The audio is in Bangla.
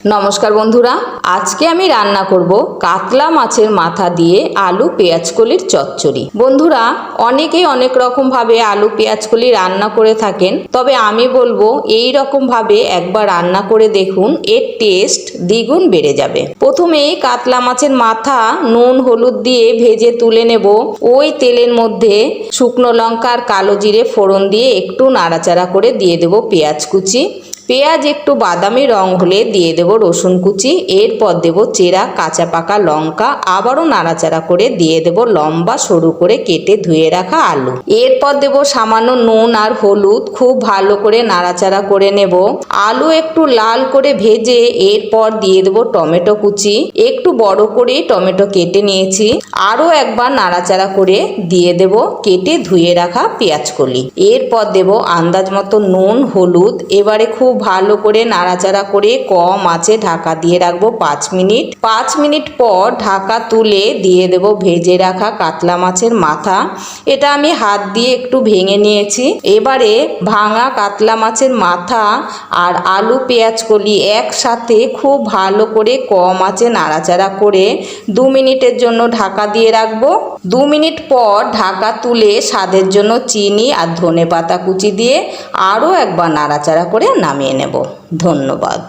নমস্কার বন্ধুরা, আজকে আমি রান্না করব কাতলা মাছের মাথা দিয়ে আলু পেঁয়াজকলির চচ্চড়ি। বন্ধুরা, অনেকেই অনেক রকম ভাবে আলু পেঁয়াজকলি রান্না করে থাকেন, তবে আমি বলবো এই রকম ভাবে একবার রান্না করে দেখুন, এর টেস্ট দ্বিগুণ বেড়ে যাবে। প্রথমে কাতলা মাছের মাথা নুন হলুদ দিয়ে ভেজে তুলে নেব। ওই তেলের মধ্যে শুকনো লঙ্কা আর কালো জিরে ফোড়ন দিয়ে একটু নাড়াচাড়া করে দিয়ে দেব পেঁয়াজ কুচি। পেঁয়াজ একটু বাদামি রং হলে দিয়ে দেব রসুন কুচি, এরপর দেব চেরা কাঁচা পাকা লঙ্কা, আবারও নাড়াচাড়া করে দিয়ে দেব লম্বা সরু করে কেটে ধুয়ে রাখা আলু। এরপর দেব সামান্য নুন আর হলুদ, খুব ভালো করে নাড়াচাড়া করে নেব। আলু একটু লাল করে ভেজে এরপর দিয়ে দেব টমেটো কুচি, একটু বড় করে টমেটো কেটে নিয়েছি। আরও একবার নাড়াচাড়া করে দিয়ে দেব কেটে ধুয়ে রাখা পেঁয়াজকলি। এরপর দেব আন্দাজ মতো নুন হলুদ। এবারে খুব ভালো করে নাড়াচাড়া করে কম আঁচে ঢাকা দিয়ে রাখবো 5 মিনিট। 5 মিনিট পর ঢাকা তুলে দিয়ে দেব ভেজে রাখা কাতলা মাছের মাথা। এটা আমি হাত দিয়ে একটু ভেঙে নিয়েছি। এবারে ভাঙা কাতলা মাছের মাথা আর আলু পেঁয়াজকলি একসাথে খুব ভালো করে কম আঁচে নাড়াচাড়া করে 2 মিনিটের জন্য ঢাকা দিয়ে রাখবো। 2 মিনিট পর ঢাকা তুলে স্বাদের জন্য চিনি আর ধনেপাতা কুচি দিয়ে আরও একবার নাড়াচাড়া করে নামিয়ে নেব। ধন্যবাদ।